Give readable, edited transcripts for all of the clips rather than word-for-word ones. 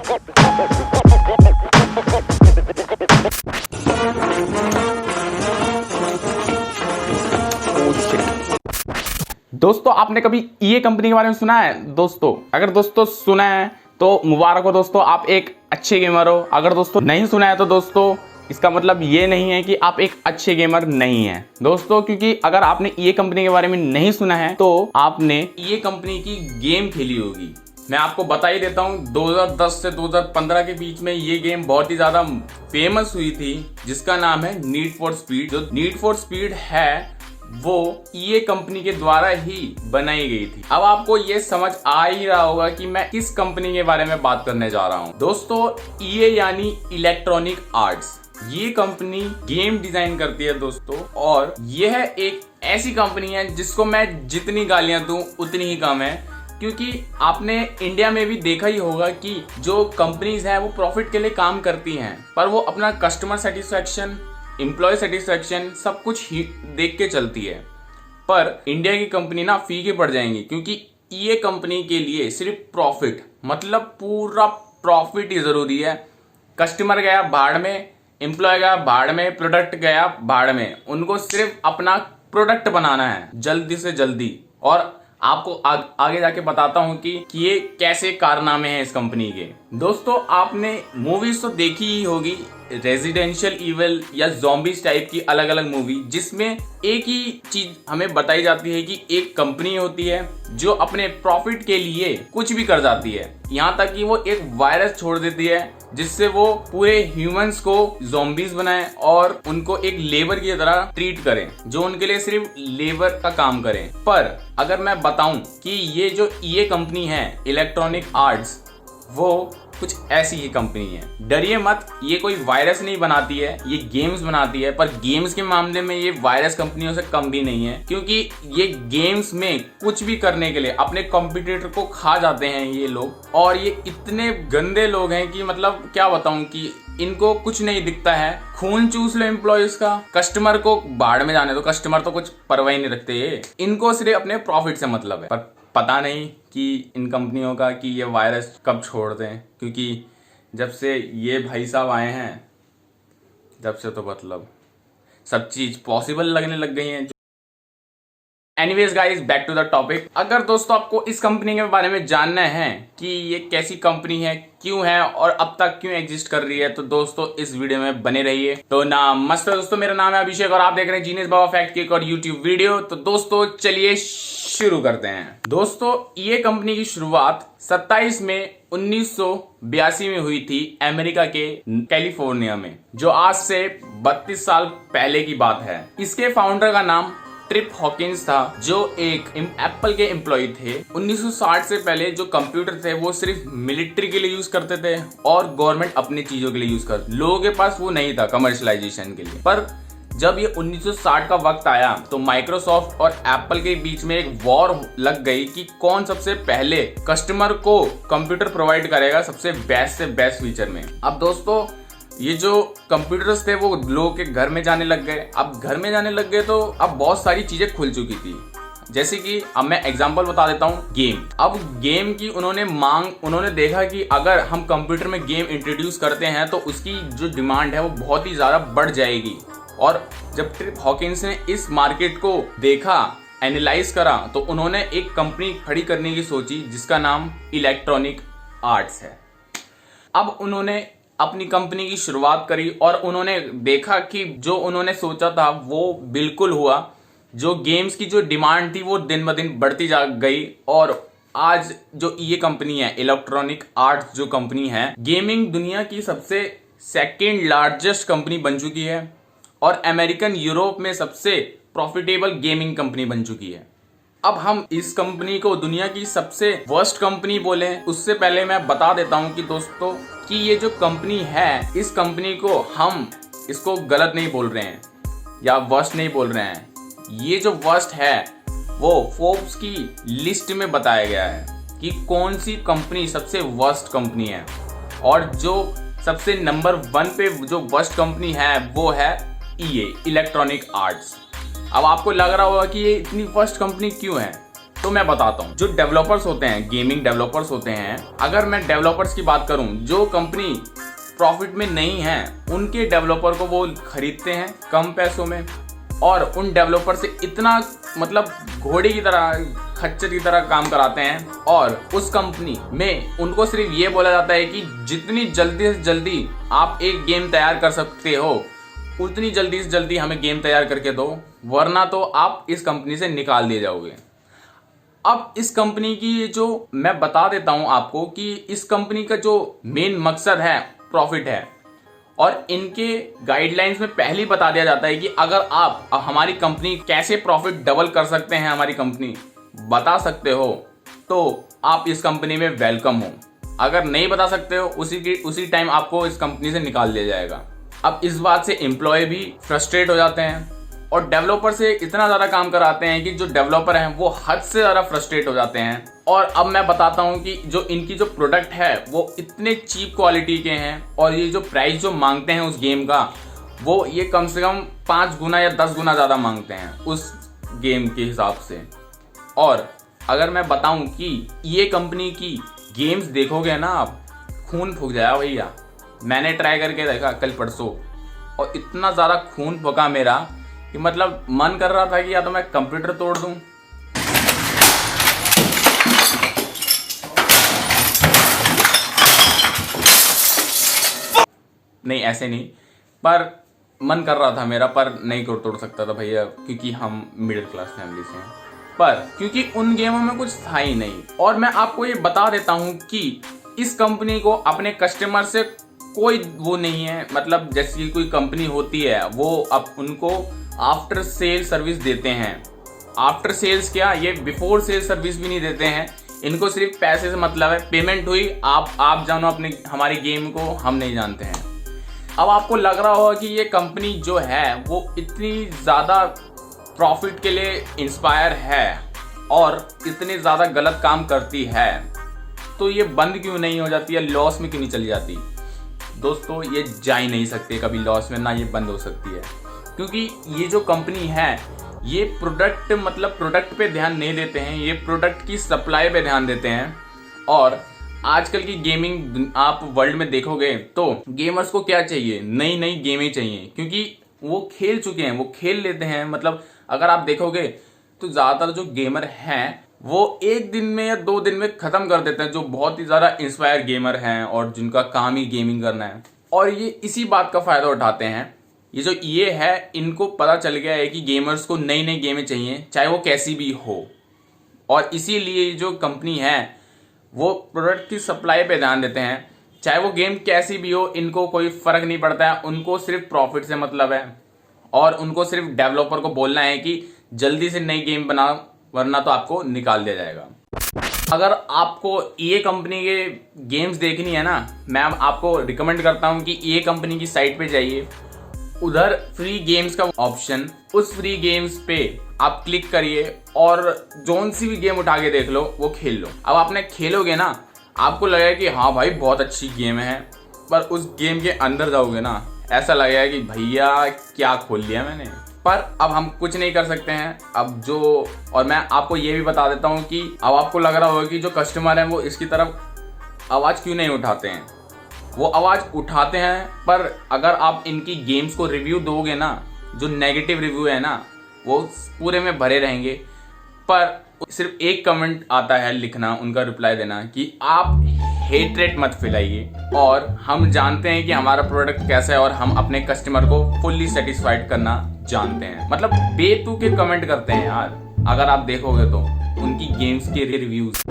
दोस्तों आपने कभी ईए कंपनी के बारे में सुना है? दोस्तों अगर दोस्तों सुना है तो मुबारक हो दोस्तों, आप एक अच्छे गेमर हो। अगर दोस्तों नहीं सुना है तो दोस्तों इसका मतलब ये नहीं है कि आप एक अच्छे गेमर नहीं हैं दोस्तों, क्योंकि अगर आपने ईए कंपनी के बारे में नहीं सुना है तो आपने ईए कंपनी की गेम खेली होगी। मैं आपको बता ही देता हूँ, 2010 से 2015 के बीच में ये गेम बहुत ही ज्यादा फेमस हुई थी, जिसका नाम है नीड फॉर स्पीड। जो नीड फॉर स्पीड है वो ईए कंपनी के द्वारा ही बनाई गई थी। अब आपको ये समझ आ ही रहा होगा कि मैं किस कंपनी के बारे में बात करने जा रहा हूँ। दोस्तों ईए यानी इलेक्ट्रॉनिक आर्ट्स, ये कंपनी गेम डिजाइन करती है दोस्तों, और यह एक ऐसी कंपनी है जिसको मैं जितनी गालियां दूं उतनी ही कम है, क्योंकि आपने इंडिया में भी देखा ही होगा कि जो कंपनीज हैं वो प्रॉफिट के लिए काम करती हैं, पर वो अपना कस्टमर सेटिस्फैक्शन, एम्प्लॉय सेटिस्फैक्शन सब कुछ ही देख के चलती है। पर इंडिया की कंपनी ना फीके पड़ जाएंगी, क्योंकि ये कंपनी के लिए सिर्फ प्रॉफिट, मतलब पूरा प्रॉफिट ही जरूरी है। कस्टमर गया भाड़ में, एम्प्लॉय गया भाड़ में, प्रोडक्ट गया भाड़ में, उनको सिर्फ अपना प्रोडक्ट बनाना है जल्दी से जल्दी। और आपको आगे जाके बताता हूं कि ये कैसे कारनामे हैं इस कंपनी के। दोस्तों आपने मूवीज तो देखी ही होगी, रेजिडेंशियल इविल या ज़ॉम्बीज टाइप की अलग अलग मूवी, जिसमें एक ही चीज हमें बताई जाती है कि एक कंपनी होती है जो अपने प्रॉफिट के लिए कुछ भी कर जाती है, यहाँ तक कि वो एक वायरस छोड़ देती है जिससे वो पूरे ह्यूमंस को ज़ॉम्बीज बनाए और उनको एक लेबर की तरह ट्रीट करें, जो उनके लिए सिर्फ लेबर का काम करें। पर अगर मैं बताऊं कि ये जो ईए कंपनी है इलेक्ट्रॉनिक आर्ट्स, वो कुछ ऐसी ही कंपनी है। डरिए मत, ये कोई वायरस नहीं बनाती है, ये गेम्स बनाती है। पर गेम्स के मामले में ये वायरस कंपनियों से कम भी नहीं है, क्योंकि ये गेम्स में कुछ भी करने के लिए अपने कॉम्पिटिटर को खा जाते हैं ये लोग। और ये इतने गंदे लोग हैं कि मतलब क्या बताऊं कि इनको कुछ नहीं दिखता है। खून चूस लो एम्प्लॉयज का, कस्टमर को बाढ़ में जाने दो, कस्टमर तो कुछ परवाह नहीं रखते, इनको सिर्फ अपने प्रॉफिट से मतलब है। पर पता नहीं कि इन कंपनियों का कि ये वायरस कब छोड़ दें, क्योंकि जब से ये भाई साहब आए हैं जब से तो मतलब सब चीज पॉसिबल लगने लग गई हैं। Anyways guys, back to the topic. अगर दोस्तों आपको इस कंपनी के बारे में जानना है कि ये कैसी कंपनी है, क्यों है और अब तक क्यों एग्जिस्ट कर रही है, तो दोस्तों इस वीडियो में बने रहिए। तो नमस्ते दोस्तों, मेरा नाम है अभिषेक और आप देख रहे हैं जीनियस बाबा फैक्ट की एक और यूट्यूब वीडियो। तो दोस्तों चलिए शुरू करते हैं। दोस्तों ये कंपनी की शुरुआत 27 मई 1982 में हुई थी अमेरिका के कैलिफोर्निया में, जो आज से 32 साल पहले की बात है। इसके फाउंडर का नाम ट्रिप हॉकिंस था, जो एक एप्पल के एम्प्लॉय थे। 1960 से पहले जो कंप्यूटर थे वो सिर्फ मिलिट्री के लिए यूज करते थे और गवर्नमेंट अपनी चीजों के लिए यूज करते, लोगों के पास वो नहीं था कमर्शलाइजेशन के लिए। पर जब ये 1960 का वक्त आया तो माइक्रोसॉफ्ट और एप्पल के बीच में एक वॉर लग गई कि कौन सबसे पहले कस्टमर को कंप्यूटर प्रोवाइड करेगा सबसे बेस्ट से बेस्ट फीचर में। अब दोस्तों ये जो कंप्यूटर्स थे वो लोगों के घर में जाने लग गए। अब घर में जाने लग गए तो अब बहुत सारी चीजें खुल चुकी थी, जैसे कि अब मैं एग्जांपल बता देता हूँ, गेम। अब गेम की उन्होंने देखा कि अगर हम कंप्यूटर में गेम इंट्रोड्यूस करते हैं तो उसकी जो डिमांड है वो बहुत ही ज्यादा बढ़ जाएगी। और जब ट्रिप हॉकिंस ने इस मार्केट को देखा, एनालाइज करा, तो उन्होंने एक कंपनी खड़ी करने की सोची जिसका नाम इलेक्ट्रॉनिक आर्ट्स है। अब उन्होंने अपनी कंपनी की शुरुआत करी और उन्होंने देखा कि जो उन्होंने सोचा था वो बिल्कुल हुआ। जो गेम्स की जो डिमांड थी वो दिन ब दिन बढ़ती जा गई और आज जो ये कंपनी है इलेक्ट्रॉनिक आर्ट्स जो कंपनी है, गेमिंग दुनिया की सबसे सेकेंड लार्जेस्ट कंपनी बन चुकी है और अमेरिकन यूरोप में सबसे प्रॉफिटेबल गेमिंग कंपनी बन चुकी है। अब हम इस कंपनी को दुनिया की सबसे वर्स्ट कंपनी बोलें उससे पहले मैं बता देता हूं कि दोस्तों कि ये जो कंपनी है, इस कंपनी को हम इसको गलत नहीं बोल रहे हैं या वर्स्ट नहीं बोल रहे हैं। ये जो वर्स्ट है वो फोर्ब्स की लिस्ट में बताया गया है कि कौन सी कंपनी सबसे वर्स्ट कंपनी है, और जो सबसे नंबर 1 पे जो वर्स्ट कंपनी है वो है ईए इलेक्ट्रॉनिक आर्ट्स। अब आपको लग रहा होगा कि ये इतनी वर्स्ट कंपनी क्यों है, तो मैं बताता हूँ। जो डेवलपर्स होते हैं, गेमिंग डेवलपर्स होते हैं, अगर मैं डेवलपर्स की बात करूँ, जो कंपनी प्रॉफिट में नहीं है उनके डेवलपर को वो खरीदते हैं कम पैसों में और उन डेवलपर से इतना मतलब घोड़े की तरह, खच्चर की तरह काम कराते हैं और उस कंपनी में उनको सिर्फ ये बोला जाता है कि जितनी जल्दी से जल्दी आप एक गेम तैयार कर सकते हो उतनी जल्दी से जल्दी हमें गेम तैयार करके दो, वरना तो आप इस कंपनी से निकाल दिए जाओगे। अब इस कंपनी की जो मैं बता देता हूं आपको कि इस कंपनी का जो मेन मकसद है प्रॉफिट है और इनके गाइडलाइंस में पहले ही बता दिया जाता है कि अगर आप हमारी कंपनी कैसे प्रॉफिट डबल कर सकते हैं, हमारी कंपनी बता सकते हो तो आप इस कंपनी में वेलकम हो। अगर नहीं बता सकते हो उसी टाइम आपको इस कंपनी से निकाल दिया जाएगा। अब इस बात से एम्प्लॉय भी फ्रस्ट्रेट हो जाते हैं और डेवलपर से इतना ज़्यादा काम कराते हैं कि जो डेवलपर हैं वो हद से ज़्यादा फ्रस्ट्रेट हो जाते हैं। और अब मैं बताता हूं कि जो इनकी जो प्रोडक्ट है वो इतने चीप क्वालिटी के हैं और ये जो प्राइस जो मांगते हैं उस गेम का, वो ये कम से कम 5 गुना या 10 गुना ज़्यादा मांगते हैं उस गेम के हिसाब से। और अगर मैं बताऊं कि ये कंपनी की गेम्स देखोगे ना आप, खून फूक जाएगा भैया। मैंने ट्राई करके देखा कल परसों और इतना ज़्यादा खून फूका मेरा कि मतलब मन कर रहा था कि या तो मैं कंप्यूटर तोड़ दूं। नहीं ऐसे नहीं, पर मन कर रहा था मेरा, पर नहीं तोड़ सकता था भैया क्योंकि हम मिडिल क्लास फैमिली से हैं। पर क्योंकि उन गेमों में कुछ था ही नहीं। और मैं आपको ये बता देता हूं कि इस कंपनी को अपने कस्टमर से कोई वो नहीं है, मतलब जैसे कि कोई कंपनी होती है वो अब उनको आफ्टर सेल सर्विस देते हैं। आफ्टर सेल्स क्या, ये बिफोर सेल सर्विस भी नहीं देते हैं। इनको सिर्फ पैसे से मतलब है, पेमेंट हुई आप जानो अपने हमारी गेम को, हम नहीं जानते हैं। अब आपको लग रहा होगा कि ये कंपनी जो है वो इतनी ज़्यादा प्रॉफिट के लिए इंस्पायर है और इतने ज़्यादा गलत काम करती है, तो ये बंद क्यों नहीं हो जाती है, लॉस में क्यों नहीं चली जाती। दोस्तों ये जा ही नहीं सकते कभी लॉस में, ना ये बंद हो सकती है, क्योंकि ये जो कंपनी है ये प्रोडक्ट पे ध्यान नहीं देते हैं, ये प्रोडक्ट की सप्लाई पे ध्यान देते हैं। और आजकल की गेमिंग आप वर्ल्ड में देखोगे तो गेमर्स को क्या चाहिए, नई नई गेमें चाहिए, क्योंकि वो खेल चुके हैं, वो खेल लेते हैं। मतलब अगर आप देखोगे तो ज़्यादातर जो गेमर हैं वो 1 दिन में या 2 दिन में ख़त्म कर देते हैं, जो बहुत ही ज़्यादा इंस्पायर गेमर हैं और जिनका काम ही गेमिंग करना है। और ये इसी बात का फ़ायदा उठाते हैं। ये जो ये है, इनको पता चल गया है कि गेमर्स को नई नई गेमें चाहिए, चाहे वो कैसी भी हो। और इसीलिए जो कंपनी है वो प्रोडक्ट की सप्लाई पे ध्यान देते हैं, चाहे वो गेम कैसी भी हो, इनको कोई फ़र्क नहीं पड़ता है। उनको सिर्फ प्रॉफिट से मतलब है और उनको सिर्फ डेवलपर को बोलना है कि जल्दी से नई गेम बनाओ, वरना तो आपको निकाल दिया जाएगा। अगर आपको ये कंपनी के गेम्स देखनी है ना, मैं आपको रिकमेंड करता हूँ कि ये कंपनी की साइट पे जाइए, उधर फ्री गेम्स का ऑप्शन, उस फ्री गेम्स पे आप क्लिक करिए और जोन सी भी गेम उठा के देख लो, वो खेल लो। अब आपने खेलोगे ना, आपको लगेगा कि हाँ भाई बहुत अच्छी गेम है, पर उस गेम के अंदर जाओगे ना, ऐसा लगेगा कि भैया क्या खोल लिया मैंने। पर अब हम कुछ नहीं कर सकते हैं। अब जो, और मैं आपको ये भी बता देता हूँ कि अब आपको लग रहा होगा कि जो कस्टमर हैं वो इसकी तरफ आवाज़ क्यों नहीं उठाते हैं। वो आवाज़ उठाते हैं, पर अगर आप इनकी गेम्स को रिव्यू दोगे ना, जो नेगेटिव रिव्यू है ना वो पूरे में भरे रहेंगे, पर सिर्फ एक कमेंट आता है लिखना, उनका रिप्लाई देना कि आप हेट्रेट मत फैलाइए और हम जानते हैं कि हमारा प्रोडक्ट कैसा है और हम अपने कस्टमर को फुल्ली सेटिस्फाइड करना जानते हैं। मतलब बेतुके कमेंट करते हैं यार, अगर आप देखोगे तो उनकी गेम्स के रिव्यूज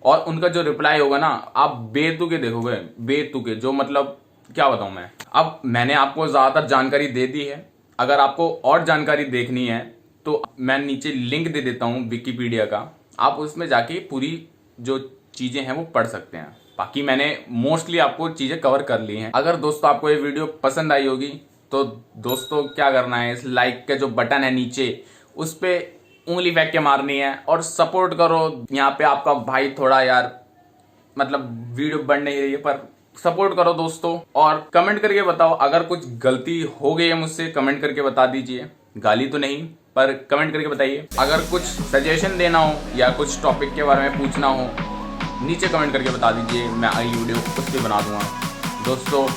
और उनका जो रिप्लाई होगा ना, आप बेतुके देखोगे, बेतुके, जो मतलब क्या बताऊं मैं। अब मैंने आपको ज़्यादातर जानकारी दे दी है, अगर आपको और जानकारी देखनी है तो मैं नीचे लिंक दे देता हूँ विकिपीडिया का, आप उसमें जाके पूरी जो चीज़ें हैं वो पढ़ सकते हैं। बाकी मैंने मोस्टली आपको चीज़ें कवर कर ली हैं। अगर दोस्तों आपको ये वीडियो पसंद आई होगी तो दोस्तों क्या करना है, इस लाइक का जो बटन है नीचे, उस पर उंगली फेंक के मारनी है और सपोर्ट करो। यहाँ पे आपका भाई थोड़ा यार मतलब वीडियो बन नहीं रही है, पर सपोर्ट करो दोस्तों। और कमेंट करके बताओ, अगर कुछ गलती हो गई है मुझसे, कमेंट करके बता दीजिए, गाली तो नहीं। पर कमेंट करके बताइए। अगर कुछ सजेशन देना हो या कुछ टॉपिक के बारे में पूछना हो नीचे कमेंट करके बता दीजिए, मैं अगली वीडियो उस पर बना दूंगा। दोस्तों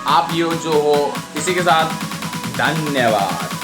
आप ये जो हो इसी के साथ धन्यवाद।